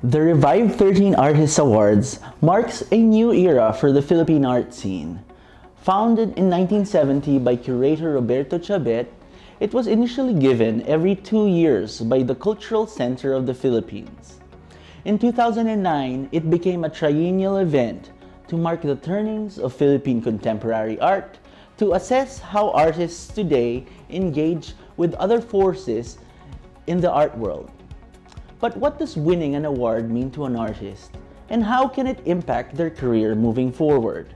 The revived 13 Artists Awards marks a new era for the Philippine art scene. Founded in 1970 by curator Roberto Chabet, it was initially given every 2 years by the Cultural Center of the Philippines. In 2009, it became a triennial event to mark the turnings of Philippine contemporary art, to assess how artists today engage with other forces in the art world. But what does winning an award mean to an artist, and how can it impact their career moving forward?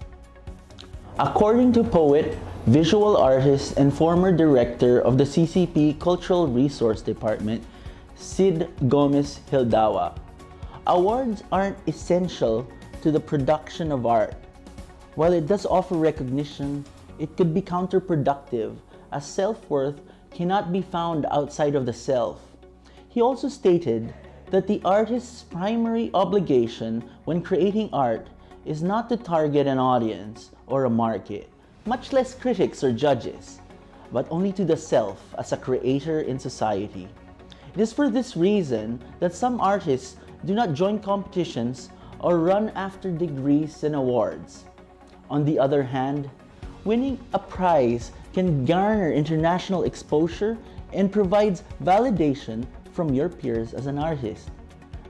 According to poet, visual artist, and former director of the CCP Cultural Resource Department, Sid Gomez Hildawa, awards aren't essential to the production of art. While it does offer recognition, it could be counterproductive, as self-worth cannot be found outside of the self. He also stated that the artist's primary obligation when creating art is not to target an audience or a market, much less critics or judges, but only to the self as a creator in society. It is for this reason that some artists do not join competitions or run after degrees and awards. On the other hand, winning a prize can garner international exposure and provides validation from your peers as an artist.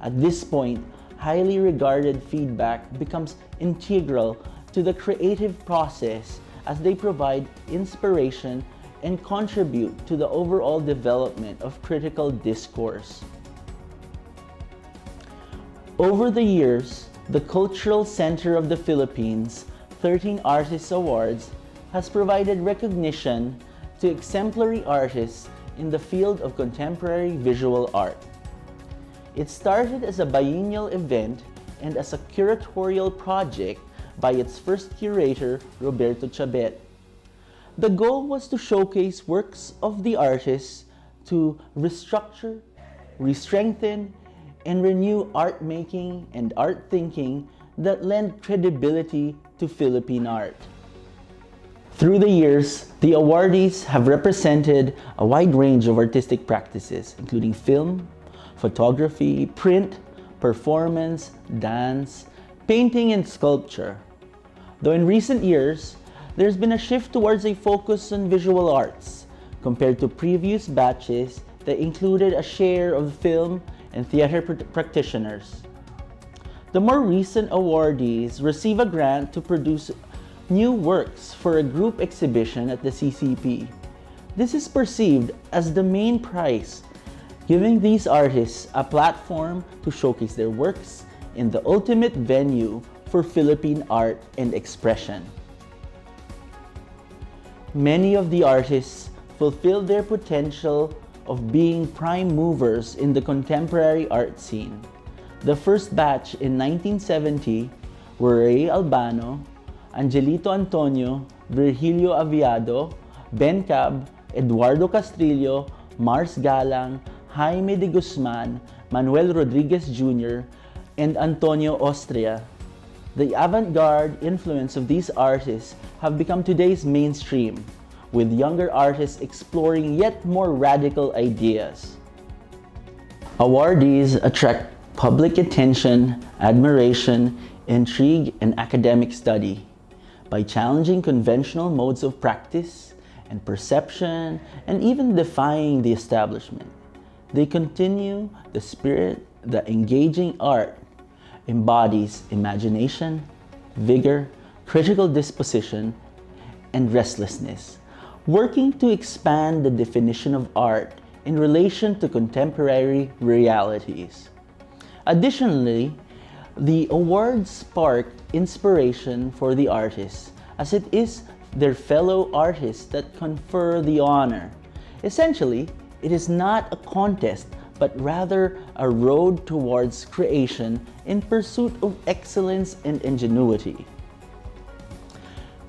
At this point, highly regarded feedback becomes integral to the creative process as they provide inspiration and contribute to the overall development of critical discourse. Over the years, the Cultural Center of the Philippines 13 Artists Awards has provided recognition to exemplary artists in the field of contemporary visual art. It started as a biennial event and as a curatorial project by its first curator, Roberto Chabet. The goal was to showcase works of the artists to restructure, re-strengthen, and renew art making and art thinking that lend credibility to Philippine art. Through the years, the awardees have represented a wide range of artistic practices, including film, photography, print, performance, dance, painting, and sculpture. Though in recent years, there's been a shift towards a focus on visual arts compared to previous batches that included a share of film and theater practitioners. The more recent awardees receive a grant to produce new works for a group exhibition at the CCP. This is perceived as the main prize, giving these artists a platform to showcase their works in the ultimate venue for Philippine art and expression. Many of the artists fulfill their potential of being prime movers in the contemporary art scene. The first batch in 1970 were Ray Albano, Angelito Antonio, Virgilio Aviado, Ben Cab, Eduardo Castrillo, Mars Galang, Jaime de Guzman, Manuel Rodriguez Jr., and Antonio Austria. The avant-garde influence of these artists have become today's mainstream, with younger artists exploring yet more radical ideas. Awardees attract public attention, admiration, intrigue, and academic study by challenging conventional modes of practice and perception, and even defying the establishment. They continue the spirit that engaging art embodies imagination, vigor, critical disposition, and restlessness, working to expand the definition of art in relation to contemporary realities. Additionally, the awards spark inspiration for the artists, as it is their fellow artists that confer the honor. Essentially, it is not a contest, but rather a road towards creation in pursuit of excellence and ingenuity.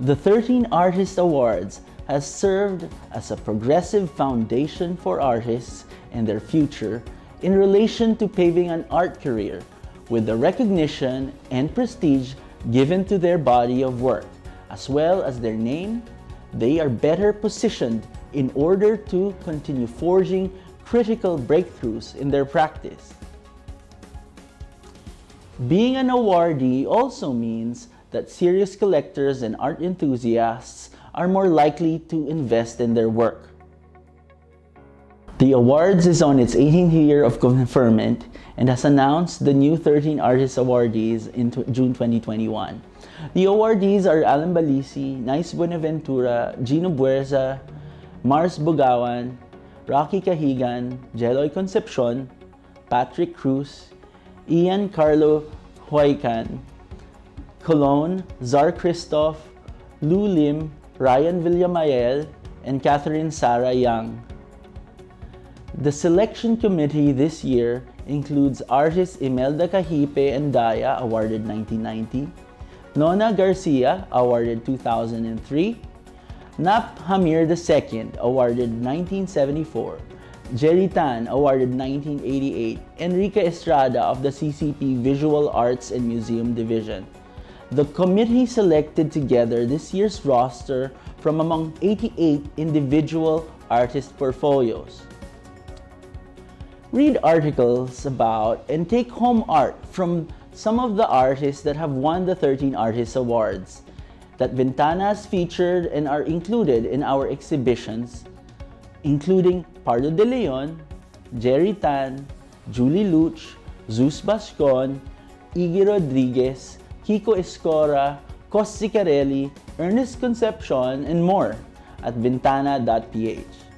The 13 Artist Awards has served as a progressive foundation for artists and their future in relation to paving an art career with the recognition and prestige given to their body of work, as well as their name. They are better positioned in order to continue forging critical breakthroughs in their practice. Being an awardee also means that serious collectors and art enthusiasts are more likely to invest in their work. The Awards is on its 18th year of conferment and has announced the new 13 artist awardees in June 2021. The awardees are Allan Balisi, Nice Buenaventura, Gino Bueza, Mars Bugaoan, Rocky Cajigan, Geloy Concepcion, Patrick Cruz, Ian Carlo Jaucian, KoloWn, Czar Kristoff, Lu Lim, Ryan Villamael, and Catherine Sarah Young. The selection committee this year includes artists Imelda Cajipe and Daya, awarded 1990, Nona Garcia, awarded 2003, Nap Hamir II, awarded 1974, Jerry Tan, awarded 1988, Enrique Estrada of the CCP Visual Arts and Museum Division. The committee selected together this year's roster from among 88 individual artist portfolios. Read articles about and take home art from some of the artists that have won the 13 Artist Awards that Vintana has featured and are included in our exhibitions, including Pardo de Leon, Jerry Tan, Julie Luch, Zeus Bascon, Iggy Rodriguez, Kiko Escora, Cos Sicarelli, Ernest Concepcion, and more at vintana.ph.